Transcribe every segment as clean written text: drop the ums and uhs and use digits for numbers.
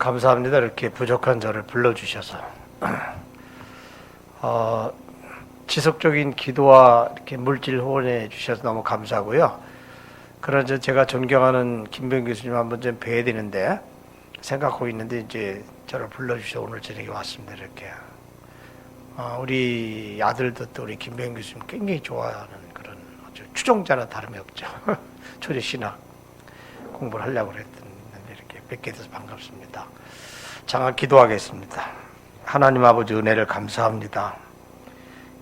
감사합니다. 이렇게 부족한 저를 불러주셔서. 지속적인 기도와 이렇게 물질 후원해 주셔서 너무 감사하고요. 그러나 제가 존경하는 김병 교수님 한번 좀 뵈야 되는데 생각하고 있는데 이제 저를 불러주셔서 오늘 저녁에 왔습니다. 이렇게. 우리 아들도 또 우리 김병 교수님 굉장히 좋아하는 그런 아주 추종자나 다름이 없죠. 초대 신학 공부를 하려고 그랬던 이렇게 뵙게 돼서 반갑습니다. 잠깐 기도하겠습니다. 하나님 아버지 은혜를 감사합니다.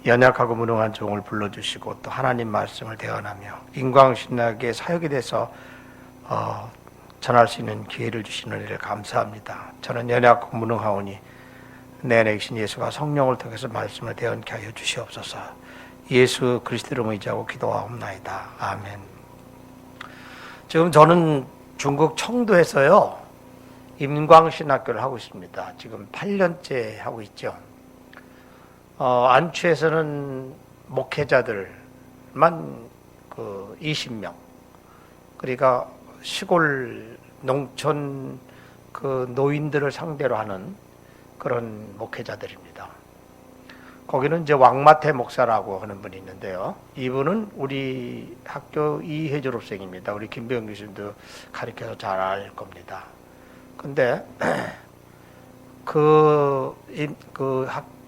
연약하고 무능한 종을 불러주시고 또 하나님 말씀을 대언하며 인광신학의 사역에 대해서 전할 수 있는 기회를 주신 은혜를 감사합니다. 저는 연약하고 무능하오니 내 안에 계신 예수가 성령을 통해서 말씀을 대언케 하여 주시옵소서. 예수 그리스도로 의지하고 기도하옵나이다. 아멘. 지금 저는 중국 청도에서요 임광신학교를 하고 있습니다. 지금 8년째 하고 있죠. 안추에서는 목회자들만 20명. 그러니까 시골 농촌 노인들을 상대로 하는 그런 목회자들입니다. 거기는 이제 왕마태 목사라고 하는 분이 있는데요. 이분은 우리 학교 2회 졸업생입니다. 우리 김병 교수님도 가르쳐서 잘 알 겁니다. 근데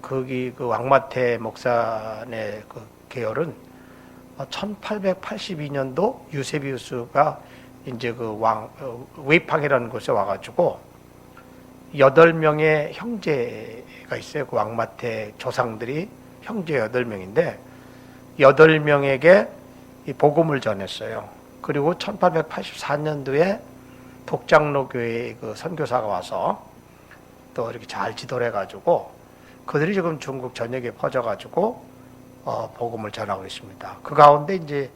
거기 왕마태 목사의 그 계열은 1882년도 유세비우스가 이제 웨이팡이라는 곳에 와가지고 8명의 형제가 있어요. 그 왕마태 조상들이 형제 8명인데 8명에게 이 복음을 전했어요. 그리고 1884년도에 독장로 교회의 그 선교사가 와서 또 이렇게 잘 지도를 해가지고 그들이 지금 중국 전역에 퍼져가지고 복음을 전하고 있습니다. 그 가운데 이제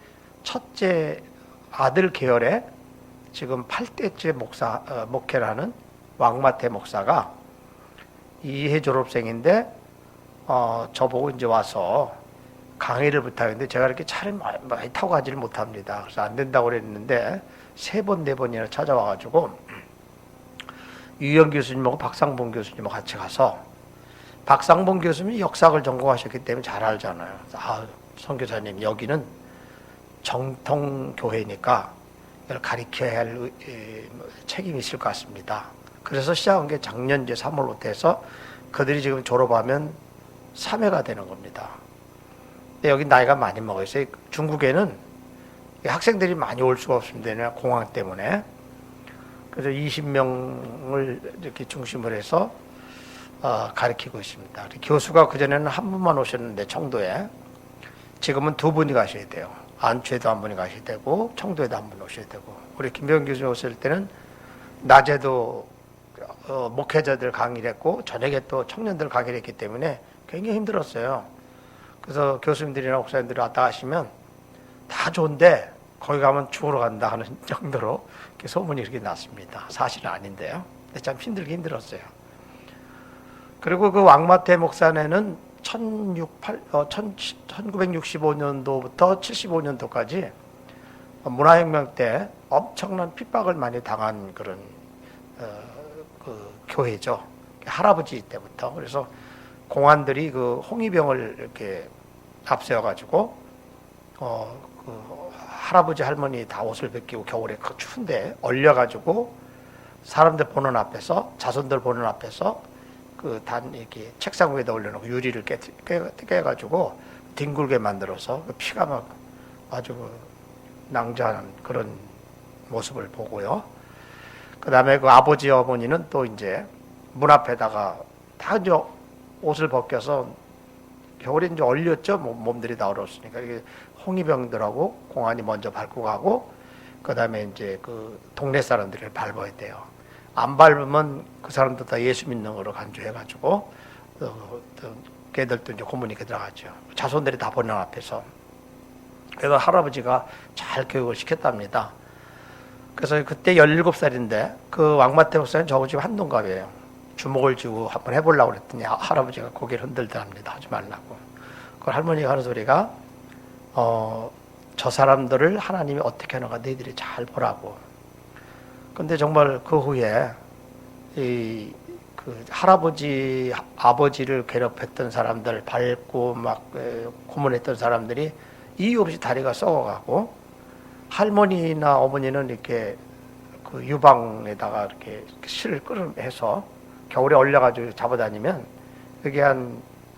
첫째 아들 계열에 지금 8대째 목회를 하는 왕마태 목사가 2회 졸업생인데 저보고 이제 와서 강의를 부탁했는데 제가 이렇게 차를 많이 타고 가지를 못합니다. 그래서 안 된다고 그랬는데 3번, 4번이나 찾아와가지고 유영 교수님하고 박상봉 교수님하고 같이 가서 박상봉 교수님이 역사학을 전공하셨기 때문에 잘 알잖아요. 선교사님 여기는 정통교회니까 이걸 가르쳐야 할 책임이 있을 것 같습니다. 그래서 시작한 게 작년 이제 3월부터 해서 그들이 지금 졸업하면 3회가 되는 겁니다. 근데 여기 나이가 많이 먹었어요. 중국에는 학생들이 많이 올 수가 없습니다. 공항 때문에. 그래서 20명을 이렇게 중심으로 해서 가르치고 있습니다. 교수가 그전에는 한 분만 오셨는데 청도에 지금은 2분이 가셔야 돼요. 안추에도 한 분이 가셔야 되고 청도에도 한 분 오셔야 되고 우리 김병 교수님 오실 때는 낮에도 목회자들 강의를 했고 저녁에 또 청년들 강의를 했기 때문에 굉장히 힘들었어요. 그래서 교수님들이나 목사님들이 왔다 가시면 다 좋은데 거기 가면 죽으러 간다 하는 정도로 소문이 이렇게 났습니다. 사실은 아닌데요. 근데 참 힘들었어요. 그리고 그 왕마태 목사네는 1965년도부터 75년도까지 문화혁명 때 엄청난 핍박을 많이 당한 그런 교회죠. 할아버지 때부터. 그래서 공안들이 그 홍위병을 이렇게 앞세워가지고 할아버지 할머니 다 옷을 벗기고 겨울에 추운데 얼려가지고 사람들 보는 앞에서 자손들 보는 앞에서 이렇게 책상 위에다 올려놓고 유리를 깨가지고 뒹굴게 만들어서 피가 막 아주 낭자하는 그런 모습을 보고요. 그 다음에 그 아버지 어머니는 또 이제 문 앞에다가 다 이제 옷을 벗겨서 겨울에 이제 얼렸죠. 몸들이 다 얼었으니까 이게 홍위병들하고 공안이 먼저 밟고 가고 그 다음에 이제 그 동네 사람들을 밟아야 돼요. 안 밟으면 그 사람들 다 예수 믿는 거로 간주해가지고 걔들도 이제 고문이게 들어가죠. 자손들이 다 보는 앞에서. 그래서 할아버지가 잘 교육을 시켰답니다. 그래서 그때 17살인데 그 왕마태 목사는 저거 지금 한동갑이에요. 주먹을 쥐고 한번 해보려고 그랬더니 할아버지가 고개를 흔들더랍니다. 하지 말라고. 그 할머니가 하는 소리가 저 사람들을 하나님이 어떻게 하는가 너희들이 잘 보라고. 근데 정말 그 후에 그 할아버지, 아버지를 괴롭혔던 사람들, 밟고 막 고문했던 사람들이 이유 없이 다리가 썩어가고, 할머니나 어머니는 이렇게 그 유방에다가 이렇게 실을 끌어내서 겨울에 얼려가지고 잡아다니면 그게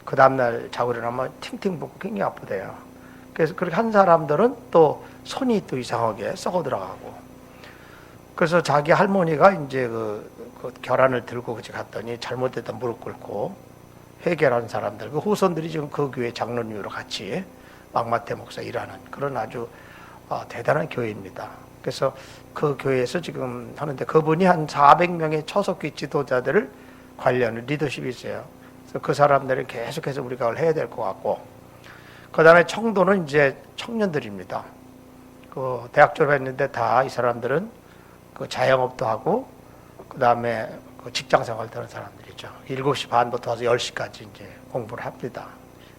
그 다음날 자고 일어나면 팅팅 붓고 굉장히 아프대요. 그래서 그렇게 한 사람들은 또 손이 또 이상하게 썩어 들어가고, 그래서 자기 할머니가 이제 그 결안을 들고 그치 갔더니 잘못됐다 무릎 꿇고 해결하는 사람들, 그 후손들이 지금 그 교회 장로님으로 같이 막마태 목사 일하는 그런 아주 대단한 교회입니다. 그래서 그 교회에서 지금 하는데, 그분이 한 400명의 처석기 지도자들을 관리하는 리더십이 있어요. 그래서 그 사람들을 계속해서 우리가 그걸 해야 될 것 같고, 그 다음에 청도는 이제 청년들입니다. 그 대학 졸업했는데 다 이 사람들은 그 자영업도 하고, 그 다음에 그 직장 생활도 하는 사람들이죠. 7시 반부터 와서 10시까지 이제 공부를 합니다.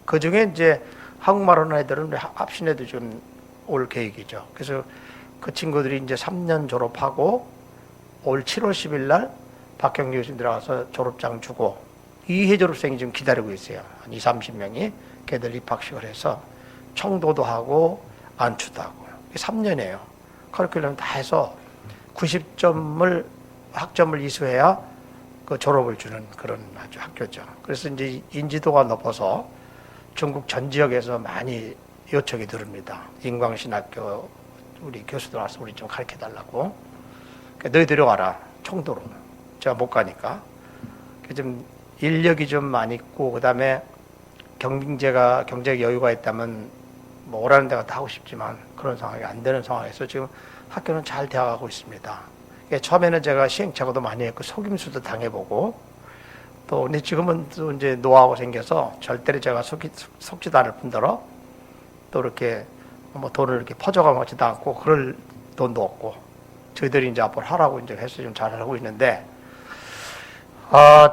그 중에 이제 한국말 하는 애들은 합신에도 좀 올 계획이죠. 그래서 그 친구들이 이제 3년 졸업하고 올 7월 10일 날 박경리 교수님 들어가서 졸업장 주고, 2회 졸업생이 지금 기다리고 있어요. 한 20, 30명이 걔들 입학식을 해서 청도도 하고 안추도 하고. 3년이에요. 커리큘럼 다 해서 90점을 학점을 이수해야 그 졸업을 주는 그런 아주 학교죠. 그래서 이제 인지도가 높아서 중국 전 지역에서 많이 요청이 들어옵니다. 인광신학교 우리 교수들 와서 우리 좀 가르쳐 달라고. 너희들이 와라, 청도로. 제가 못 가니까. 좀 인력이 좀 많이 있고, 그 다음에 경제가 여유가 있다면 뭐 오라는 데가 다 하고 싶지만 그런 상황이 안 되는 상황에서 지금 학교는 잘 되어가고 있습니다. 처음에는 제가 시행착오도 많이 했고 속임수도 당해보고, 또 근데 지금은 또 이제 노하우가 생겨서 절대로 제가 속지도 않을 뿐더러 또 이렇게 뭐 돈을 이렇게 퍼져가지도 않고 그럴 돈도 없고, 저희들이 이제 앞으로 하라고 이제 해서 좀 잘하고 있는데,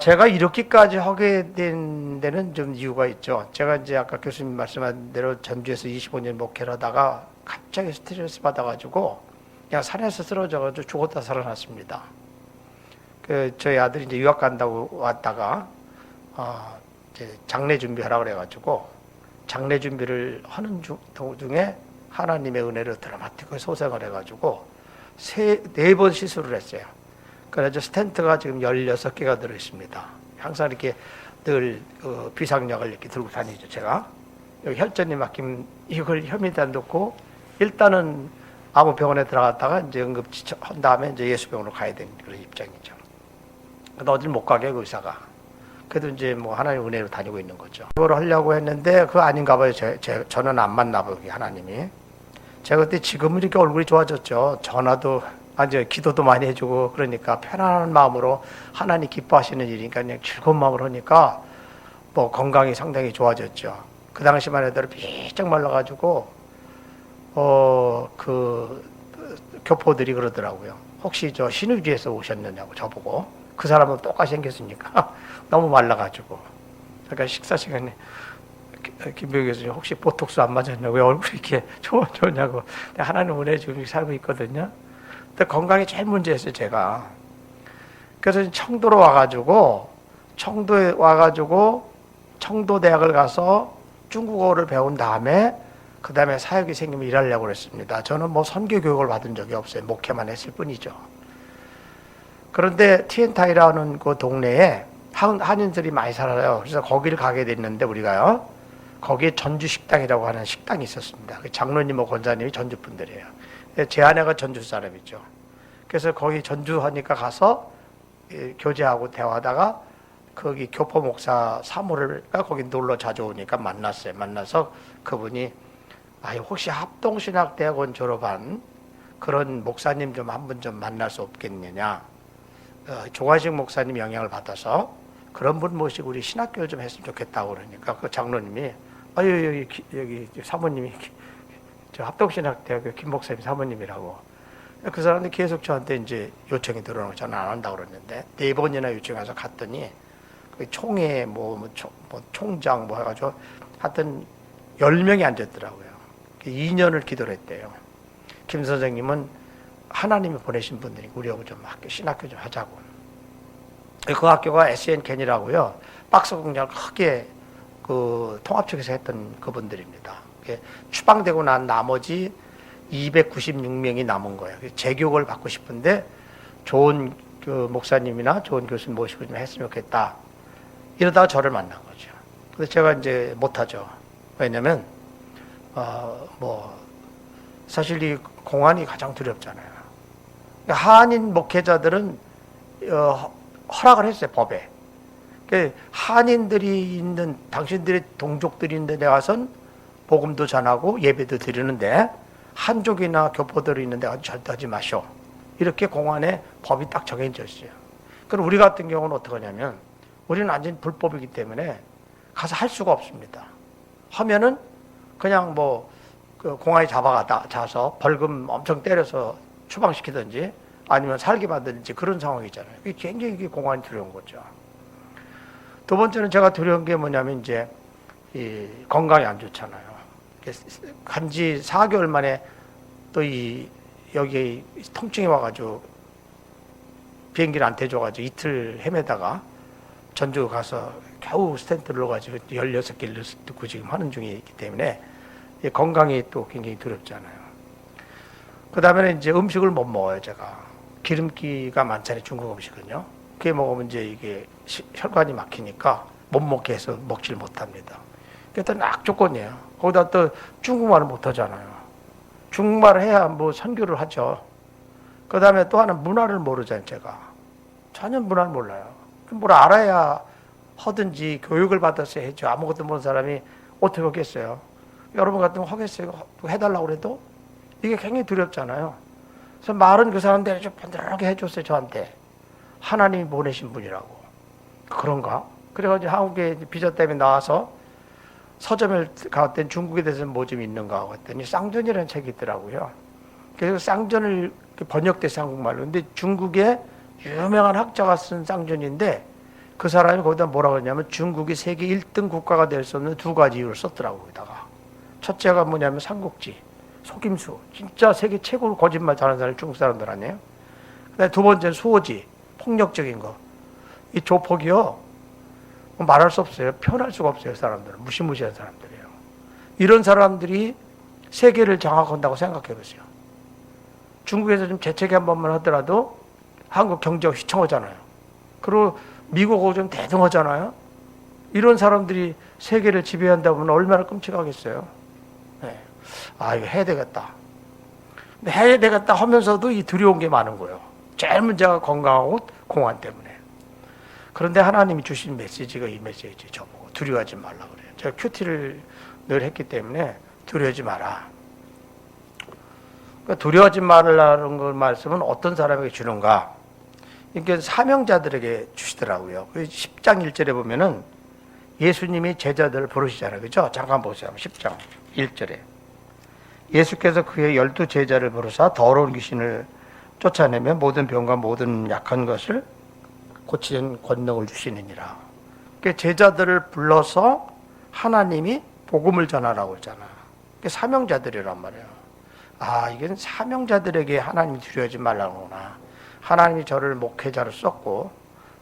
제가 이렇게까지 하게 된 데는 좀 이유가 있죠. 제가 이제 아까 교수님 말씀한 대로 전주에서 25년 목회를 하다가 갑자기 스트레스 받아가지고 그냥 산에서 쓰러져가지고 죽었다 살아났습니다. 저희 아들이 이제 유학 간다고 왔다가, 이제 장례 준비하라 그래가지고 장례 준비를 하는 도중에 하나님의 은혜로 드라마틱하게 소생을 해가지고 4번 시술을 했어요. 그래서 스텐트가 지금 16개가 들어있습니다. 항상 이렇게 늘 비상약을 이렇게 들고 다니죠, 제가. 여기 혈전이 막히면 이걸 혐의다 놓고 일단은 아무 병원에 들어갔다가 이제 응급한 다음에 이제 예수병원으로 가야 되는 그런 입장이죠. 근데 어딜 못 가게, 그 의사가. 그래도 이제 뭐 하나님 은혜로 다니고 있는 거죠. 그걸 하려고 했는데 그거 아닌가 봐요. 저는 안 맞나 봐요, 하나님이. 제가 그때 지금은 이렇게 얼굴이 좋아졌죠. 전화도, 기도도 많이 해주고, 그러니까 편안한 마음으로 하나님 기뻐하시는 일이니까 그냥 즐거운 마음으로 하니까 뭐 건강이 상당히 좋아졌죠. 그 당시만 해도 비쩍 말라가지고, 교포들이 그러더라고요. 혹시 저 신의주에서 오셨느냐고 저보고. 그 사람은 똑같이 생겼으니까 너무 말라가지고. 그러니까 식사 시간에 김병희 교수님 혹시 보톡스 안 맞았냐고, 왜 얼굴이 이렇게 좋냐고. 하나님 은혜 지금 살고 있거든요. 근데 건강이 제일 문제였어요, 제가. 그래서 청도에 와가지고 청도대학을 가서 중국어를 배운 다음에 그 다음에 사역이 생기면 일하려고 그랬습니다. 저는 뭐 선교 교육을 받은 적이 없어요. 목회만 했을 뿐이죠. 그런데 티엔타이라는 그 동네에 한인들이 많이 살아요. 그래서 거기를 가게 됐는데 우리가요, 거기에 전주식당이라고 하는 식당이 있었습니다. 장로님하고 권사님이 전주 분들이에요. 제 아내가 전주 사람이죠. 그래서 거기 전주하니까 가서 교제하고 대화하다가 거기 교포 목사 사무를가 거기 놀러 자주 오니까 만났어요. 만나서 그분이 혹시 합동신학대학원 졸업한 그런 목사님 좀 한 분 좀 만날 수 없겠느냐. 조관식 목사님 영향을 받아서 그런 분 모시고 우리 신학교를 좀 했으면 좋겠다고 그러니까 그 장로님이 여기 사모님이 저 합동신학대학교 김 목사님 사모님이라고. 그 사람들이 계속 저한테 이제 요청이 들어오는 거 저는 안 한다고 그랬는데 4번이나 요청해서 갔더니 그 총회 총장 해가지고 하여튼 10명이 앉았더라고요. 2년을 기도를 했대요. 김 선생님은 하나님이 보내신 분들이 우리하고 좀 신학교 좀 하자고. 그 학교가 SN캔이라고요. 박스 공장을 크게 그 통합 측에서 했던 그분들입니다. 추방되고 난 나머지 296명이 남은 거예요. 재교육을 받고 싶은데 좋은 그 목사님이나 좋은 교수님 모시고 좀 했으면 좋겠다. 이러다가 저를 만난 거죠. 근데 제가 이제 못하죠. 왜냐면 사실 이 공안이 가장 두렵잖아요. 한인 목회자들은 허락을 했어요, 법에. 한인들이 있는, 당신들의 동족들이 있는 데 가선 복음도 전하고 예배도 드리는데 한족이나 교포들이 있는 데 가서 절대 하지 마시오. 이렇게 공안에 법이 딱 정해져 있어요. 그럼 우리 같은 경우는 어떻게 하냐면 우리는 완전히 불법이기 때문에 가서 할 수가 없습니다. 하면은 그냥 그 공안이 잡아서 벌금 엄청 때려서 추방시키든지 아니면 살게 만드는지 그런 상황이잖아요. 이게 굉장히 공안이 두려운 거죠. 두 번째는 제가 두려운 게 뭐냐면 이제 이 건강이 안 좋잖아요. 간지 4개월 만에 또 여기 통증이 와가지고 비행기를 안 태워가지고 이틀 헤매다가 전주 가서 겨우 스탠트를 넣어가지고 16개를 듣고 지금 하는 중에 있기 때문에 건강이 또 굉장히 두렵잖아요. 그 다음에는 이제 음식을 못 먹어요, 제가. 기름기가 많잖아요, 중국 음식은요. 그게 먹으면 이제 이게 혈관이 막히니까 못 먹게 해서 먹질 못합니다. 그게 또 악조건이에요. 거기다 또 중국말을 못 하잖아요. 중국말을 해야 선교를 하죠. 그 다음에 또 하나 문화를 모르잖아요, 제가. 전혀 문화를 몰라요. 뭘 알아야 하든지 교육을 받아서 해죠. 아무것도 모르는 사람이 어떻게 하겠어요? 여러분 같으면 하겠어요? 해달라고 그래도? 이게 굉장히 두렵잖아요. 그래서 말은 그 사람들이 좀 번들하게 해줬어요, 저한테. 하나님이 보내신 분이라고. 그런가? 그래가지고 한국에 비자 때문에 나와서 서점을 갔더니 중국에 대해서 뭐 좀 있는가 하고 했더니 쌍전이라는 책이 있더라고요. 그래서 쌍전을 번역돼서 한국말로. 근데 중국에 유명한 학자가 쓴 쌍전인데 그 사람이 거기다 뭐라고 했냐면 중국이 세계 1등 국가가 될 수 없는 두 가지 이유를 썼더라고요. 거기다가. 첫째가 뭐냐면 삼국지, 속임수. 진짜 세계 최고로 거짓말 잘하는 사람이 중국 사람들 아니에요? 그다음에 두 번째는 수호지, 폭력적인 거. 이 조폭이요. 말할 수 없어요. 표현할 수가 없어요. 사람들은. 무시무시한 사람들이에요. 이런 사람들이 세계를 장악한다고 생각해 보세요. 중국에서 좀 재채기 한 번만 하더라도 한국 경제가 휘청하잖아요. 그리고 미국하고 좀 대등하잖아요. 이런 사람들이 세계를 지배한다 보면 얼마나 끔찍하겠어요. 네. 이거 해야 되겠다. 근데 해야 되겠다 하면서도 이 두려운 게 많은 거예요. 제일 문제가 건강하고 공안 때문에. 그런데 하나님이 주신 메시지가 이 메시지 저보고 두려워하지 말라 그래요. 제가 큐티를 늘 했기 때문에 두려워하지 마라. 그러니까 두려워하지 말라는 그 말씀은 어떤 사람에게 주는가? 이게 사명자들에게 주시더라고요. 10장 1절에 보면은 예수님이 제자들을 부르시잖아요. 그죠? 잠깐 보세요. 10장 1절에. 예수께서 그의 12 제자를 부르사 더러운 귀신을 쫓아내며 모든 병과 모든 약한 것을 고치는 권능을 주시느니라. 제자들을 불러서 하나님이 복음을 전하라고 했잖아. 그게 사명자들이란 말이에요. 이게 사명자들에게 하나님이 두려워하지 말라는구나. 하나님이 저를 목회자로 썼고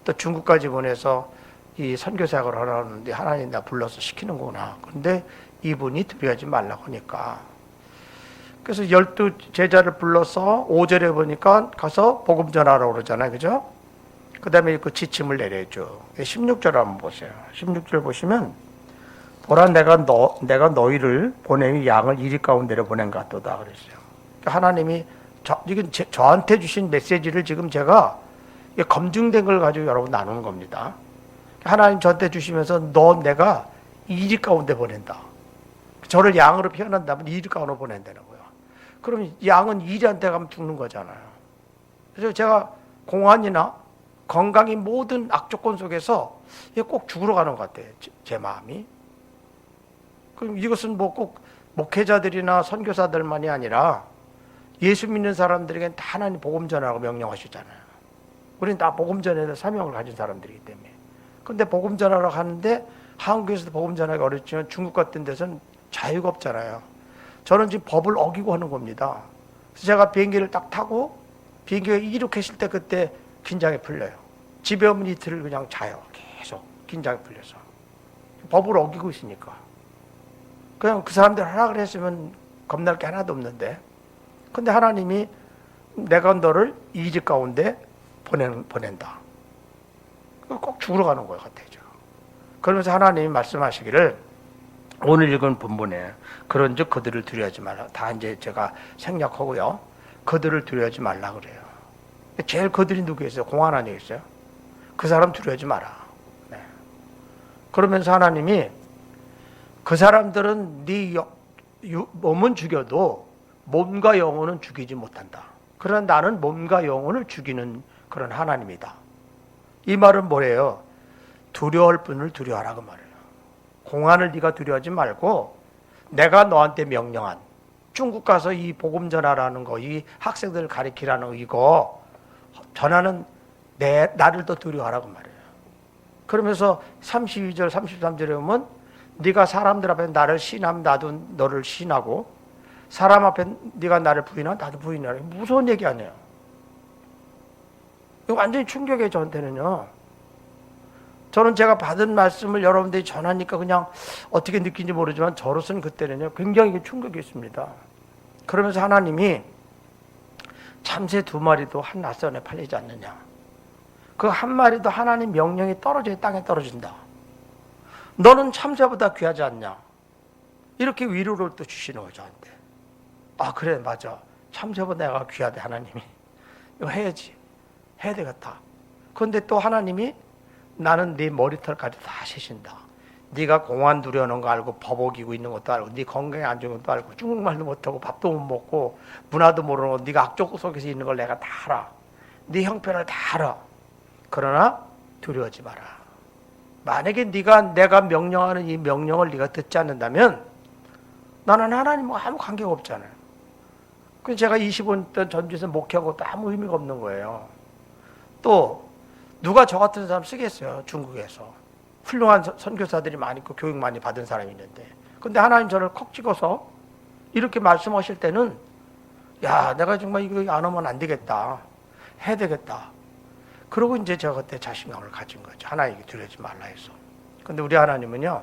또 중국까지 보내서 이 선교사역을 하라는데 하나님 나 불러서 시키는구나. 그런데 이분이 두려워하지 말라고 하니까. 그래서 12 제자를 불러서 5절에 보니까 가서 복음 전하라고 그러잖아요. 그죠? 그 다음에 그 지침을 내려줘. 16절 한번 보세요. 16절 보시면 보라 내가 너희를 보내니 양을 이리 가운데로 보낸 것 같도다 그랬어요. 하나님이 지금 저한테 주신 메시지를 지금 제가 검증된 걸 가지고 여러분 나누는 겁니다. 하나님 저한테 주시면서 내가 이리 가운데 보낸다. 저를 양으로 표현한다면 이리 가운데 보낸다는 거예요. 그럼 양은 이리한테 가면 죽는 거잖아요. 그래서 제가 공안이나 건강이 모든 악조건 속에서 꼭 죽으러 가는 것 같아요. 제 마음이. 그럼 이것은 꼭 목회자들이나 선교사들만이 아니라 예수 믿는 사람들에게는 다 하나님 복음 전하라고 명령하시잖아요. 우리는 다 복음 전하는 사명을 가진 사람들이기 때문에. 그런데 복음 전하러 가는데 한국에서도 복음 전하기가 어렵지만 중국 같은 데서는 자유가 없잖아요. 저는 지금 법을 어기고 하는 겁니다. 그래서 제가 비행기를 딱 타고 비행기가 이륙했을 때 그때 긴장이 풀려요. 집에 오면 이틀을 그냥 자요. 계속 긴장이 풀려서. 법을 어기고 있으니까. 그냥 그 사람들 하라 그랬으면 겁날 게 하나도 없는데. 근데 하나님이 내가 너를 이 집 가운데 보낸다. 꼭 죽으러 가는 것 같아요. 그러면서 하나님이 말씀하시기를 오늘 읽은 본문에 그런즉 그들을 두려워하지 말라. 다 이제 제가 생략하고요. 그들을 두려워하지 말라 그래요. 제일 그들이 누구였어요? 공안 아니겠어요? 그 사람 두려워하지 마라. 네. 그러면서 하나님이 그 사람들은 네 몸은 죽여도 몸과 영혼은 죽이지 못한다. 그러나 나는 몸과 영혼을 죽이는 그런 하나님이다. 이 말은 뭐예요? 두려울 분을 두려워하라 그 말이에요. 공안을 네가 두려워하지 말고 내가 너한테 명령한 중국 가서 이 복음 전하라는 거, 이 학생들을 가르치라는 거 이거 전하는 나를 더 두려워하라 그 말이에요. 그러면서 32절 33절에 보면 네가 사람들 앞에 나를 신하면 나도 너를 신하고 사람 앞에 네가 나를 부인하면 나도 부인하라. 무서운 얘기 아니에요. 이거 완전히 충격이에요. 저한테는요. 저는 제가 받은 말씀을 여러분들이 전하니까 그냥 어떻게 느낀지 모르지만 저로서는 그때는요 굉장히 충격이었습니다. 그러면서 하나님이 참새 2마리도 한 낯선에 팔리지 않느냐. 그 한 마리도 하나님 명령이 떨어져야 땅에 떨어진다. 너는 참새보다 귀하지 않냐. 이렇게 위로를 또 주시는 거죠. 저한테. 아 그래 맞아. 참새보다 내가 귀하대 하나님이. 이거 해야지. 해야 되겠다. 그런데 또 하나님이 나는 네 머리털까지 다 세신다. 네가 공안 두려워하는 거 알고 버벅이고 있는 것도 알고 네 건강에 안 좋은 것도 알고 중국말도 못하고 밥도 못 먹고 문화도 모르는 거 네가 악족 속에서 있는 걸 내가 다 알아. 네 형편을 다 알아. 그러나 두려워하지 마라. 만약에 내가 명령하는 이 명령을 네가 듣지 않는다면 나는 하나님과 아무 관계가 없잖아요. 그래서 제가 25년 전주에서 목회하고 또 아무 의미가 없는 거예요. 또 누가 저 같은 사람 쓰겠어요. 중국에서 훌륭한 선교사들이 많이 있고 교육 많이 받은 사람이 있는데 근데 하나님 저를 콕 찍어서 이렇게 말씀하실 때는 야 내가 정말 이거 안 하면 안 되겠다. 해야 되겠다. 그러고 이제 제가 그때 자신감을 가진 거죠. 하나님께 두려워하지 말라 해서. 근데 우리 하나님은요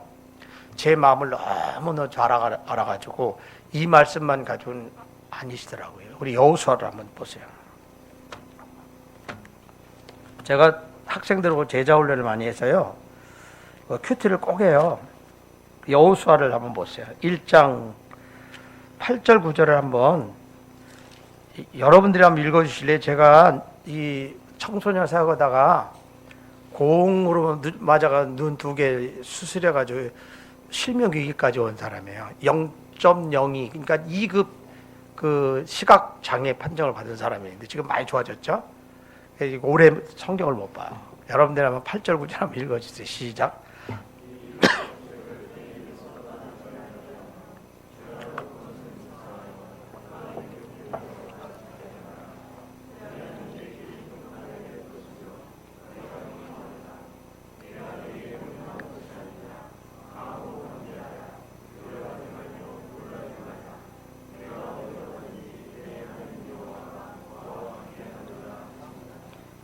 제 마음을 너무너무 잘 알아가지고 이 말씀만 가지고는 아니시더라고요. 우리 여호수아를 한번 보세요. 제가 학생들하고 제자 훈련을 많이 해서요. 큐티를 꼭 해요. 여호수아를 한번 보세요. 1장 8절 9절을 한번 여러분들이 한번 읽어주실래요? 제가 이 청소년 사역하다가 공으로 맞아가 눈 2개 수술해가지고 실명위기까지 온 사람이에요. 0.02 그러니까 2급 그 시각 장애 판정을 받은 사람인데 지금 많이 좋아졌죠? 올해 성경을 못 봐요. 여러분들 한번 8절 9절 한번 읽어주세요. 시작.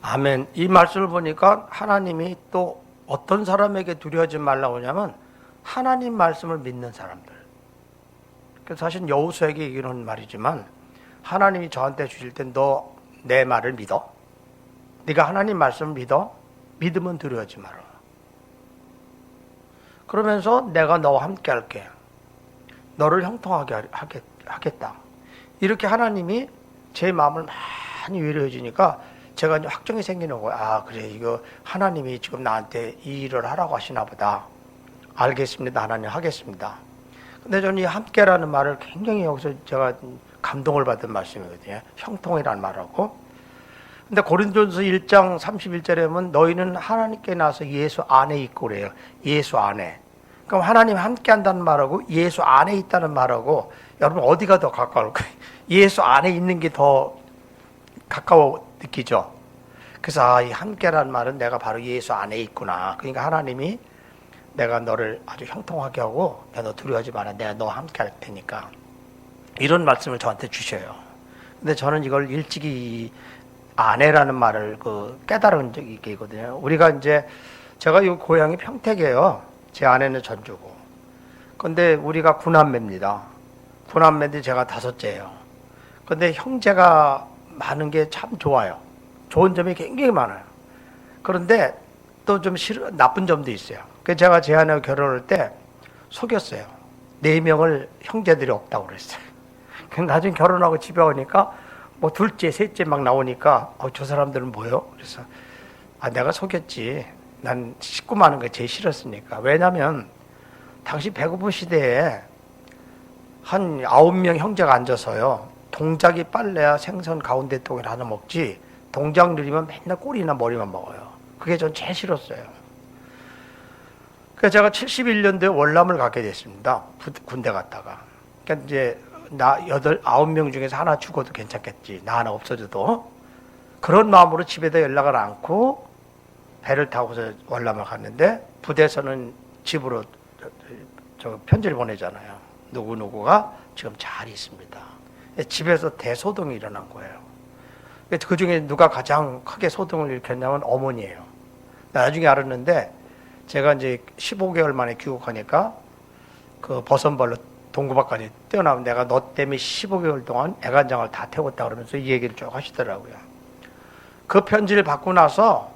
아멘. 이 말씀을 보니까 하나님이 또 어떤 사람에게 두려워하지 말라고 하냐면 하나님 말씀을 믿는 사람들. 사실 여호수아에게 이런 말이지만 하나님이 저한테 주실 때 너 내 말을 믿어? 네가 하나님 말씀을 믿어? 믿으면 두려워하지 마라. 그러면서 내가 너와 함께 할게. 너를 형통하게 하겠다. 이렇게 하나님이 제 마음을 많이 위로해 주니까 제가 이제 확정이 생기는 거예요. 아, 그래. 이거 하나님이 지금 나한테 이 일을 하라고 하시나 보다. 알겠습니다. 하나님 하겠습니다. 근데 저는 이 함께라는 말을 굉장히 여기서 제가 감동을 받은 말씀이거든요. 형통이라는 말하고. 근데 고린도전서 1장 31절에 보면 너희는 하나님께 나서 예수 안에 있고 그래요. 예수 안에. 그럼 하나님 함께 한다는 말하고 예수 안에 있다는 말하고 여러분 어디가 더 가까울까요? 예수 안에 있는 게 더 가까워 느끼죠. 그래서 이 함께라는 말은 내가 바로 예수 안에 있구나. 그러니까 하나님이 내가 너를 아주 형통하게 하고 너 두려워하지 마라. 내가 너와 함께 할 테니까. 이런 말씀을 저한테 주셔요. 근데 저는 이걸 일찍이 아내라는 말을 깨달은 적이 있거든요. 우리가 이제 제가 이 고향이 평택이에요. 제 아내는 전주고. 근데 우리가 구남매입니다. 구남매인데 제가 다섯째예요. 근데 형제가 많은 게 참 좋아요. 좋은 점이 굉장히 많아요. 그런데 또 좀 나쁜 점도 있어요. 그래서 제가 제 아내와 결혼할 때 속였어요. 4명을 형제들이 없다고 그랬어요. 나중에 결혼하고 집에 오니까 뭐 둘째, 셋째 막 나오니까 저 사람들은 뭐요? 그래서 내가 속였지. 난 식구 많은 게 제일 싫었으니까. 왜냐면 당시 배고픈 시대에 한 9명 형제가 앉아서요. 동작이 빨래야 생선 가운데 통을 하나 먹지. 동작 느리면 맨날 꼬리나 머리만 먹어요. 그게 전 제일 싫었어요. 그래서 제가 71년도에 월남을 가게 됐습니다. 군대 갔다가. 그러니까 이제 나 9명 중에서 하나 죽어도 괜찮겠지. 나 하나 없어져도. 그런 마음으로 집에다 연락을 않고 배를 타고서 월남을 갔는데 부대에서는 집으로 편지를 보내잖아요. 누구누구가 지금 잘 있습니다. 집에서 대소동이 일어난 거예요. 그 중에 누가 가장 크게 소동을 일으켰냐면 어머니예요. 나중에 알았는데 제가 이제 15개월 만에 귀국하니까 그 버선발로 동구박까지 뛰어나면 내가 너 때문에 15개월 동안 애간장을 다 태웠다 그러면서 이 얘기를 쭉 하시더라고요. 그 편지를 받고 나서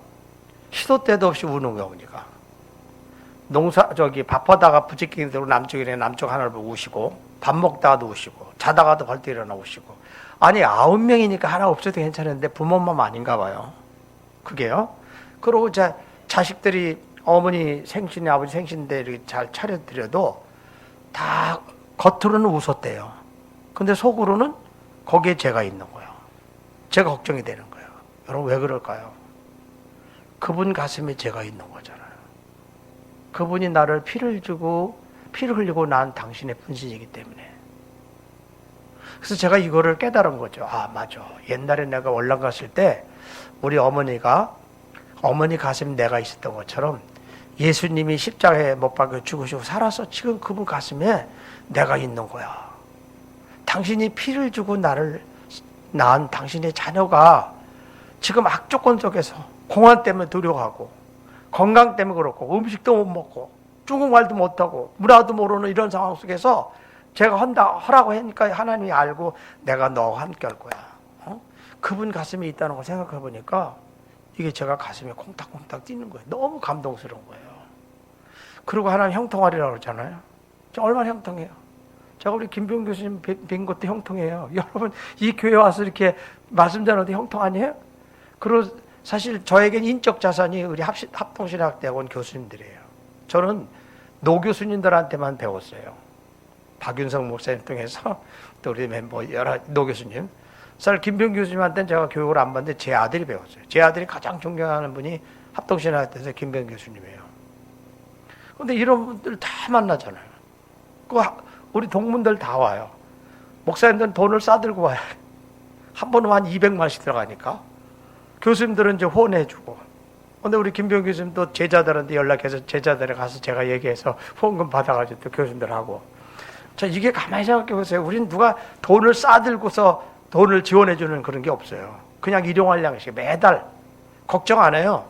시도 때도 없이 우는 거예요, 어머니가. 밥하다가 부지깽이 들고 남쪽이래 남쪽 하나를 보고 우시고, 밥 먹다가도 우시고, 자다가도 벌떡 일어나 우시고. 아니, 9명이니까 하나 없어도 괜찮은데 부모만 아닌가 봐요. 그게요. 그러고 자식들이 어머니 생신에 아버지 생신인데 이렇게 잘 차려드려도 다 겉으로는 웃었대요. 근데 속으로는 거기에 제가 있는 거예요. 제가 걱정이 되는 거예요. 여러분 왜 그럴까요? 그분 가슴에 제가 있는 거잖아요. 그분이 나를 피를 흘리고 난 당신의 분신이기 때문에. 그래서 제가 이거를 깨달은 거죠. 맞아. 옛날에 내가 월남 갔을 때 우리 어머니 가슴에 내가 있었던 것처럼 예수님이 십자가에 못 박혀 죽으시고 살아서 지금 그분 가슴에 내가 있는 거야. 당신이 피를 주고 나를 낳은 당신의 자녀가 지금 악조건 속에서 공안 때문에 두려워하고 건강 때문에 그렇고 음식도 못 먹고 중국말도 못하고 문화도 모르는 이런 상황 속에서 제가 하라고 하니까 하나님이 알고 내가 너와 함께 할 거야. 그분 가슴에 있다는 걸 생각해 보니까 이게 제가 가슴에 콩닥콩닥 뛰는 거예요. 너무 감동스러운 거예요. 그리고 하나님 형통하리라고 그러잖아요. 얼마나 형통해요. 제가 우리 김병 교수님 뵌 것도 형통해요. 여러분 이 교회 와서 이렇게 말씀 전해도 형통 아니에요? 그리고 사실 저에겐 인적 자산이 우리 합동신학대학원 교수님들이에요. 저는 노 교수님들한테만 배웠어요. 박윤성 목사님 통해서 또 우리 멤버 여러 노 교수님. 사실 김병 교수님한테는 제가 교육을 안 받는데 제 아들이 배웠어요. 제 아들이 가장 존경하는 분이 합동신학대에서 김병 교수님이에요. 그런데 이런 분들 다 만나잖아요. 우리 동문들 다 와요. 목사님들은 돈을 싸들고 와요. 한 번은 한 200만씩 들어가니까. 교수님들은 이제 후원해주고. 근데 우리 김병 교수님도 제자들한테 연락해서 제자들에 가서 제가 얘기해서 후원금 받아가지고 또 교수님들하고. 이게 가만히 생각해 보세요. 우린 누가 돈을 싸들고서 돈을 지원해주는 그런 게 없어요. 그냥 일용할 양식 매달 걱정 안 해요.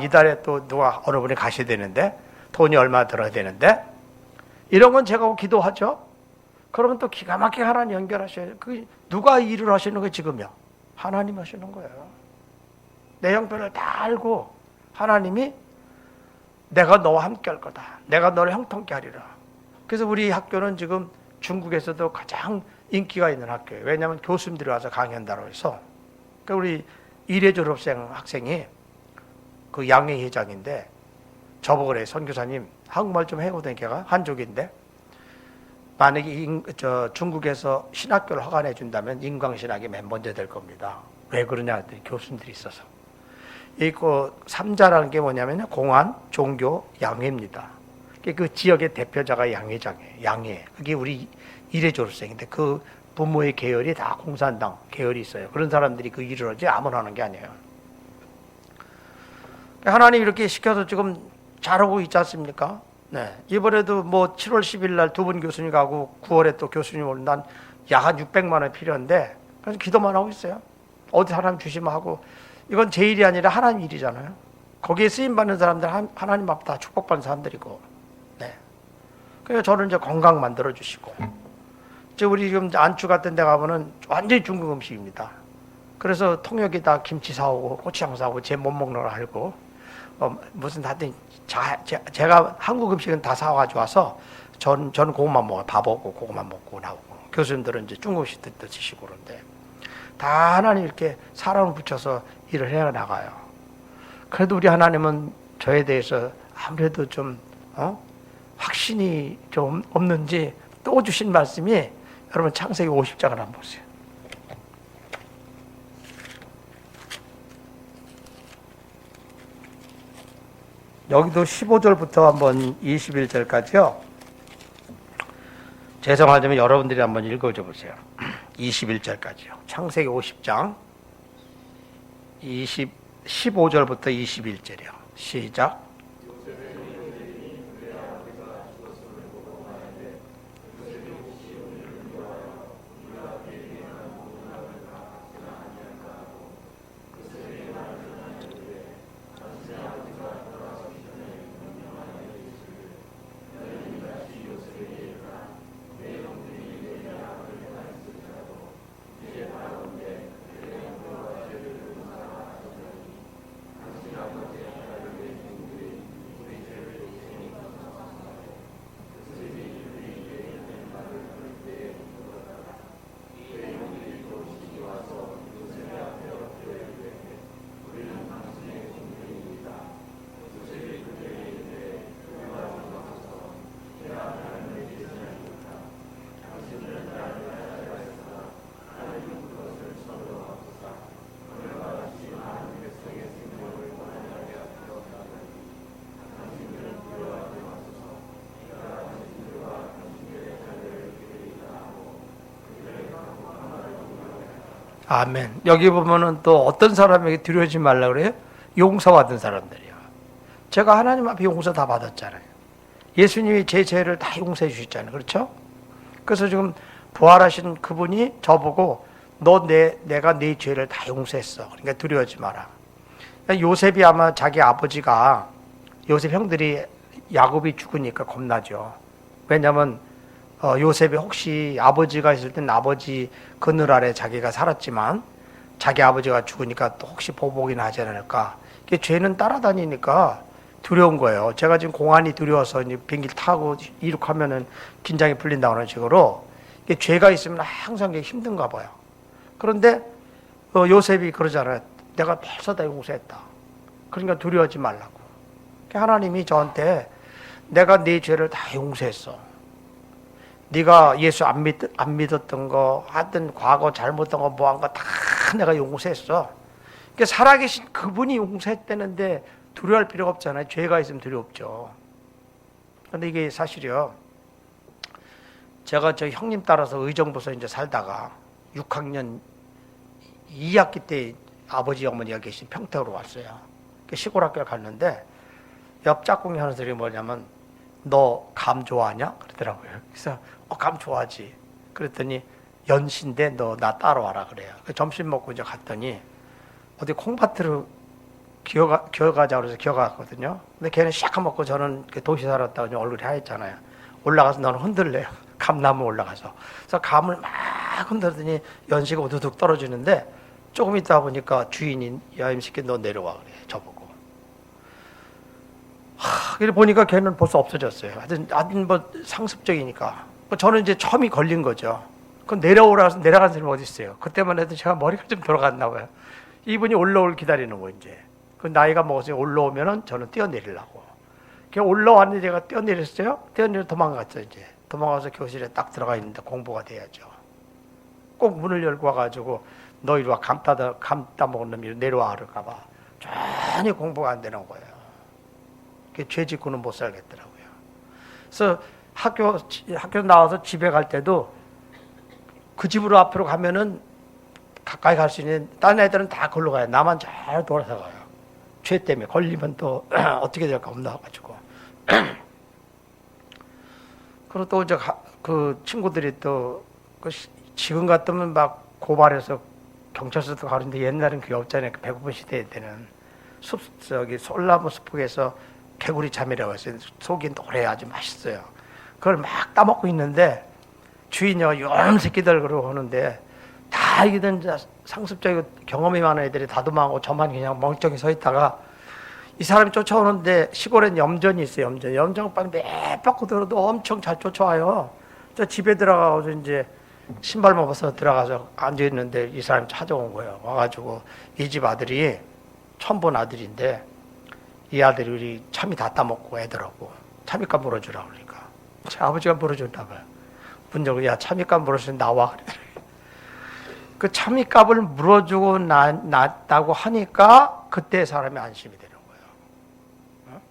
이달에 또 어느 분이 가셔야 되는데 돈이 얼마 들어야 되는데 이런 건 제가 기도하죠. 그러면 또 기가 막히게 하나님 연결하셔요. 누가 일을 하시는 거예요 지금요? 하나님 하시는 거예요. 내 형편을 다 알고 하나님이 내가 너와 함께 할 거다. 내가 너를 형통케 하리라. 그래서 우리 학교는 지금 중국에서도 가장 인기가 있는 학교예요. 왜냐하면 교수님들이 와서 강연다고 해서. 그러니까 우리 일회 졸업생 학생이 그 양해 회장인데 저보고 그래. 선교사님 한국말 좀 해보더니 걔가 한족인데 만약에 중국에서 신학교를 허가해 준다면 인광신학이 맨 먼저 될 겁니다. 왜 그러냐 했더니 교수님들이 있어서. 삼자라는 게 뭐냐면 공안, 종교, 양회입니다. 그 지역의 대표자가 양회장이에요. 양회. 그게 우리 일회 졸업생인데 그 부모의 계열이 다 공산당 계열이 있어요. 그런 사람들이 그 일을 하지 아무나 하는 게 아니에요. 하나님 이렇게 시켜서 지금 잘하고 있지 않습니까? 네. 이번에도 7월 10일 날 두 분 교수님 가고 9월에 또 교수님 오는 난 약 한 600만 원 필요한데 그래서 기도만 하고 있어요. 어디 하나님 주시면 하고, 이건 제 일이 아니라 하나님 일이잖아요. 거기에 쓰임 받는 사람들 하나님 앞에 다 축복받는 사람들이고, 네. 그래서 저는 이제 건강 만들어 주시고, 이제 우리 지금 안주 같은 데 가면은 완전히 중국 음식입니다. 그래서 통역에다 김치 사오고 고추장 사오고 제 못 먹는 걸 알고, 무슨 하여튼 제가 한국 음식은 다 사와가지고 와서 저는 그것만 먹어요. 밥하고 그것만 먹고 나오고, 교수님들은 이제 중국 음식도 드시고. 그런데 다 하나님 이렇게 사람을 붙여서 일을 해 나가요. 그래도 우리 하나님은 저에 대해서 아무래도 좀 확신이 좀 없는지 또 주신 말씀이, 여러분 창세기 50장을 한번 보세요. 여기도 15절부터 한번 21절까지요. 죄송하지만 여러분들이 한번 읽어줘 보세요. 21절까지요. 창세기 50장 15절부터 21절이요. 시작. 아멘. 여기 보면은 또 어떤 사람에게 두려워하지 말라 그래요? 용서받은 사람들이요. 제가 하나님 앞에 용서 다 받았잖아요. 예수님이 제 죄를 다 용서해 주셨잖아요. 그렇죠? 그래서 지금 부활하신 그분이 저보고 내가 네 죄를 다 용서했어. 그러니까 두려워하지 마라. 요셉이 아마 자기 아버지가, 요셉 형들이 야곱이 죽으니까 겁나죠. 왜냐하면 요셉이 혹시 아버지가 있을 땐 아버지 그늘 아래 자기가 살았지만 자기 아버지가 죽으니까 또 혹시 보복이나 하지 않을까. 죄는 따라다니니까 두려운 거예요. 제가 지금 공안이 두려워서 비행기를 타고 이륙하면은 긴장이 풀린다고 하는 식으로 죄가 있으면 항상 힘든가 봐요. 그런데 요셉이 그러잖아요. 내가 벌써 다 용서했다. 그러니까 두려워하지 말라고. 하나님이 저한테 내가 네 죄를 다 용서했어. 네가 예수 안 믿었던 거, 하여튼 과거 잘못한 거, 뭐 한 거 다 내가 용서했어. 그러니까 살아계신 그분이 용서했다는데 두려워할 필요가 없잖아요. 죄가 있으면 두렵죠. 그런데 이게 사실이요. 제가 저 형님 따라서 의정부서 이제 살다가 6학년 2학기 때 아버지 어머니가 계신 평택으로 왔어요. 시골 학교를 갔는데 옆 짝꿍이 하는 소리 뭐냐면, 너 감 좋아하냐? 그러더라고요. 그래서 감 좋아하지. 그랬더니 연시인데 너 나 따라와라 그래요. 점심 먹고 이제 갔더니 어디 콩밭으로 기어가자 그래서 기어갔거든요. 근데 걔는 샥 먹고 저는 도시 살았다고 얼굴이 하였잖아요. 올라가서 너는 흔들래요. 감나무 올라가서. 그래서 감을 막 흔들더니 연시가 우두둑 떨어지는데 조금 있다 보니까 주인이 여임시켜 너 내려와 그래. 저보고. 그래 보니까 걔는 벌써 없어졌어요. 하여튼 뭐 상습적이니까. 저는 이제 처음이 걸린 거죠. 그럼 내려오라서 내려간 사람이 어디 있어요. 그때만 해도 제가 머리가 좀 돌아갔나 봐요. 이분이 올라올 기다리는 거 이제. 그 나이가 먹었으니 올라오면은 저는 뛰어내리려고. 그냥 올라왔는데 제가 뛰어내렸어요. 뛰어내려 도망갔죠 이제. 도망가서 교실에 딱 들어가 있는데 공부가 돼야죠. 꼭 문을 열고 와가지고 너 이리 와, 감 따먹은 놈이 내려와 그럴까봐 전혀 공부가 안 되는 거예요. 죄 짓고는 못 살겠더라고요. 그래서 학교 나와서 집에 갈 때도 그 집으로 앞으로 가면은 가까이 갈 수 있는, 다른 애들은 다 걸로 가요. 나만 잘 돌아서 가요. 죄 때문에 걸리면 또 어떻게 될까 없나가지고. 그리고 또 이제 그 친구들이 또 지금 같으면 막 고발해서 경찰서도 가는데 옛날엔 그게 없잖아요. 그 배고픈 시대 때는 솔나무 숲속에서 개구리 참이라고 했어요. 속이 노래 아주 맛있어요. 그걸 막 따먹고 있는데 주인이 요런 새끼들 그러고 오는데 다 이기던 상습적이고 경험이 많은 애들이 다 도망하고 저만 그냥 멍청히 서 있다가 이 사람이 쫓아오는데 시골엔 염전이 있어요. 염전빵 몇 바퀴 들어도 엄청 잘 쫓아와요. 저 집에 들어가서 이제 신발만 벗어 들어가서 앉아 있는데 이 사람이 찾아온 거예요. 와가지고 이 집 아들이 처음 본 아들인데 이 아들이 우리 참이 다 따먹고 애들하고 참이값 물어주라 그러니까 제 아버지가 물어준다 봐요. 문 열고 야 참이값 물어주면 나와. 그 참이값을 물어주고 났다고 하니까 그때 사람이 안심이 되는 거예요. 어?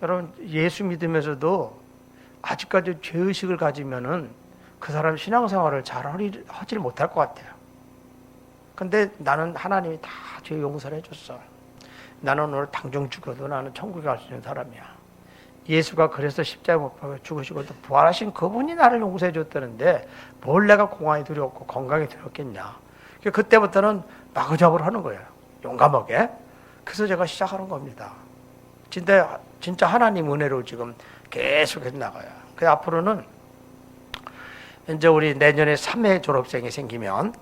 여러분 예수 믿으면서도 아직까지 죄의식을 가지면은 그 사람 신앙생활을 잘 하지 못할 것 같아요. 근데 나는 하나님이 다 죄 용서를 해줬어. 나는 오늘 당장 죽어도 나는 천국에 갈 수 있는 사람이야. 예수가 그래서 십자가에 못 박혀 죽으시고 또 부활하신 그분이 나를 용서해 줬다는데 뭘 내가 공안이 두렵고 건강이 두렵겠냐. 그때부터는 마구잡이를 하는 거예요. 용감하게. 그래서 제가 시작하는 겁니다. 진짜 하나님 은혜로 지금 계속해서 나가요. 그 앞으로는 이제 우리 내년에 3회 졸업생이 생기면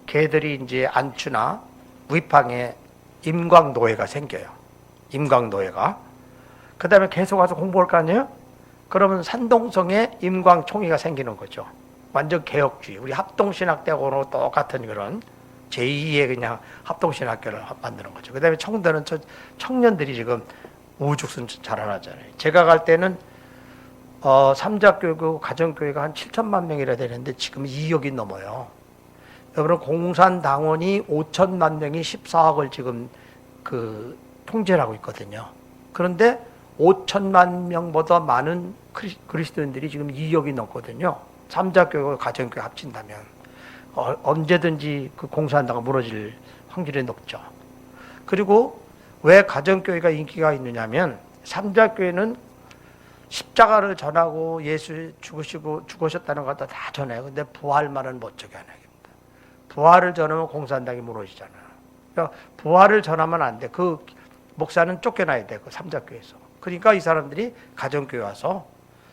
걔들이 이제 안추나 위팡에 임광노예가 생겨요. 임광노예가. 그 다음에 계속 와서 공부할 거 아니에요? 그러면 산동성에 임광총회가 생기는 거죠. 완전 개혁주의. 우리 합동신학대하고는 똑같은 그런 제2의 그냥 합동신학교를 만드는 거죠. 그 다음에 청도는 청년들이 지금 우후죽순 자라나잖아요. 제가 갈 때는 삼자교육, 가정교회가 한 7천만 명이라 되는데 지금 2억이 넘어요. 여러분 공산당원이 5천만 명이 14억을 지금 그 통제를 하고 있거든요. 그런데 5천만 명보다 많은 그리스도인들이 지금 2억이 넘거든요. 삼자교육과 가정교육 합친다면 언제든지 그 공산당은 무너질 확률이 높죠. 그리고 왜 가정교회가 인기가 있느냐면 삼자교회는 십자가를 전하고 예수 죽으셨다는 것도 다 전해요. 근데 부활만은 못 전해요. 부활을 전하면 공산당이 무너지잖아요. 그러니까 부활을 전하면 안 돼. 그 목사는 쫓겨나야 돼. 그 삼자교회에서. 그러니까 이 사람들이 가정교회 와서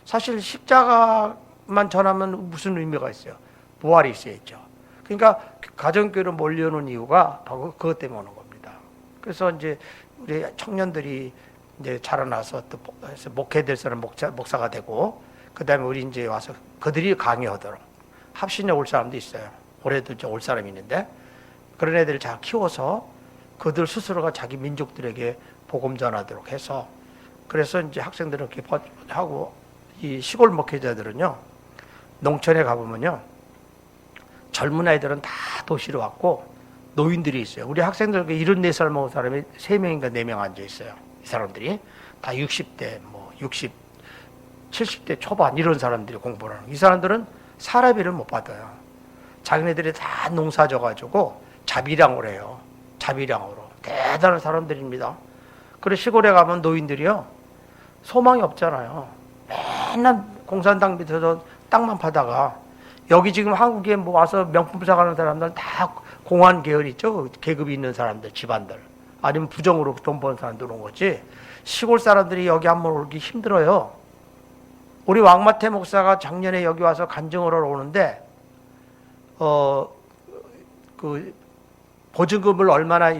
사실 십자가만 전하면 무슨 의미가 있어요? 부활이 있어야죠. 그러니까 가정교회로 몰려오는 이유가 바로 그것 때문에 오는 겁니다. 그래서 이제 우리 청년들이 이제 자라나서 또 목회될 사람 목사가 되고, 그 다음에 우리 이제 와서 그들이 강의하도록 합신에 올 사람도 있어요. 올해도 이제 올 사람이 있는데 그런 애들을 잘 키워서 그들 스스로가 자기 민족들에게 복음 전하도록 해서, 그래서 이제 학생들은 이렇게 하고, 이 시골 목회자들은요, 농촌에 가보면요, 젊은 아이들은 다 도시로 왔고 노인들이 있어요. 우리 학생들 74살 먹은 사람이 3명인가 4명 앉아 있어요. 이 사람들이 다 60대, 70대 초반 이런 사람들이 공부를 하는. 이 사람들은 사례비를 못 받아요. 자기네들이 다 농사 져가지고 자비량으로 해요. 자비량으로. 대단한 사람들입니다. 그래 시골에 가면 노인들이요, 소망이 없잖아요. 맨날 공산당 밑에서 땅만 파다가, 여기 지금 한국에 와서 명품 사가는 사람들은 다 공안 계열 있죠. 계급이 있는 사람들, 집안들. 아니면 부정으로 돈 버는 사람들 온 거지. 시골 사람들이 여기 한번 오기 힘들어요. 우리 왕마태 목사가 작년에 여기 와서 간증을 하러 오는데, 그 보증금을 얼마나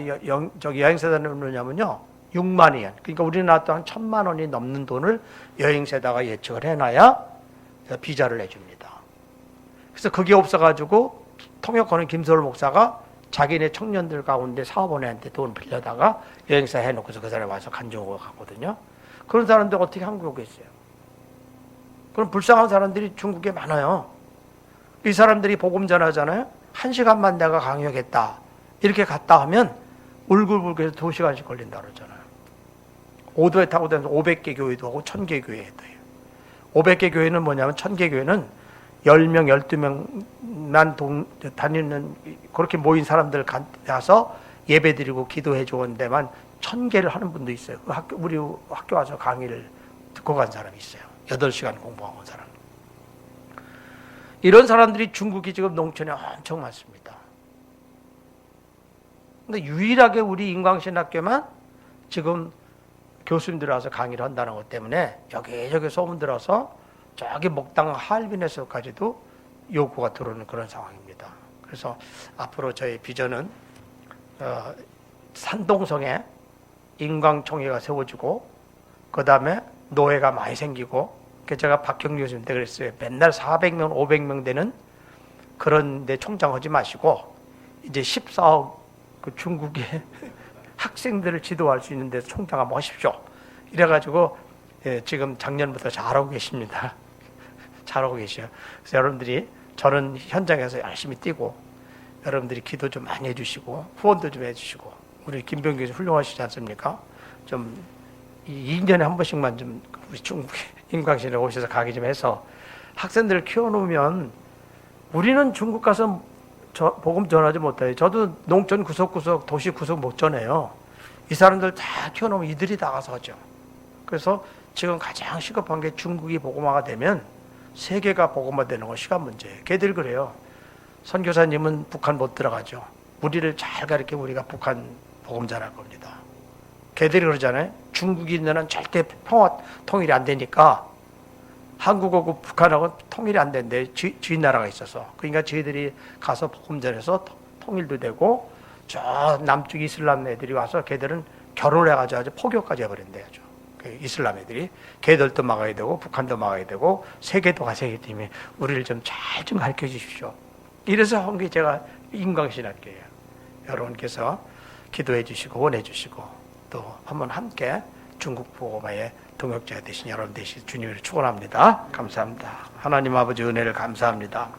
여행사에다 넣느냐면요, 6만 원. 그러니까 우리나라도 한 1,000만 원이 넘는 돈을 여행사에다가 예측을 해놔야 비자를 내줍니다. 그래서 그게 없어가지고 통역하는 김서울 목사가 자기네 청년들 가운데 사업원한테 돈을 빌려다가 여행사 해놓고서 그 사람이 와서 간증하고 가거든요. 그런 사람들 어떻게 한국에 오겠어요? 그런 불쌍한 사람들이 중국에 많아요. 이 사람들이 복음 전하잖아요. 1시간만 내가 강요하겠다 이렇게 갔다 하면 울글불글해서 2시간씩 걸린다 그러잖아요. 오도에 타고 다니면서 500개 교회도 하고 1000개 교회도 해요. 500개 교회는 뭐냐면 1000개 교회는 10명, 12명만 다니는 그렇게 모인 사람들 가서 예배 드리고 기도해 주는 데만 1000개를 하는 분도 있어요. 우리 학교 와서 강의를 듣고 간 사람이 있어요. 8시간 공부하고 온 사람. 이런 사람들이 중국이 지금 농촌에 엄청 많습니다. 근데 유일하게 우리 인광신학교만 지금 교수님들 와서 강의를 한다는 것 때문에 여기저기 소문 들어서 저기 목당 하얼빈에서까지도 요구가 들어오는 그런 상황입니다. 그래서 앞으로 저희 비전은 산동성에 인광총회가 세워지고 그 다음에 노예가 많이 생기고, 제가 박경리 교수님 때 그랬어요. 맨날 400명, 500명 되는 그런 데 총장하지 마시고 이제 14억 그 중국의 학생들을 지도할 수 있는 데서 총장 한번 하십시오. 이래가지고 지금 작년부터 잘하고 계십니다. 잘하고 계셔요. 그래서 여러분들이, 저는 현장에서 열심히 뛰고 여러분들이 기도 좀 많이 해주시고 후원도 좀 해주시고, 우리 김병규 교수 훌륭하시지 않습니까? 좀 2년에 한 번씩만 좀 우리 중국 인광신에 오셔서 강의 좀 해서 학생들을 키워놓으면, 우리는 중국 가서 복음 전하지 못해요. 저도 농촌 구석구석 도시 구석 못 전해요. 이 사람들 다 키워놓으면 이들이 나가서 하죠. 그래서 지금 가장 시급한 게 중국이 복음화가 되면 세계가 복음화 되는 건 시간 문제예요. 걔들 그래요. 선교사님은 북한 못 들어가죠. 우리를 잘 가르쳐 우리가 북한 복음 전할 겁니다. 걔들이 그러잖아요. 중국인들은 절대 평화 통일이 안 되니까 한국하고 북한하고 통일이 안 된대. 주인 나라가 있어서. 그러니까 저희들이 가서 복음 전해서 통일도 되고, 저 남쪽 이슬람 애들이 와서 걔들은 결혼해가지고 아주 포교까지 해버린대요. 그 이슬람 애들이. 걔들도 막아야 되고 북한도 막아야 되고 세계도 가세기 때문에 우리를 좀 잘 좀 가르쳐 주십시오. 이래서 한 게 제가 인광신학교예요. 여러분께서 기도해 주시고 원해 주시고 또 한번 함께 중국 복음화의 동역자가 되신 여러분 되시 주님을 축원합니다. 감사합니다. 하나님 아버지 은혜를 감사합니다.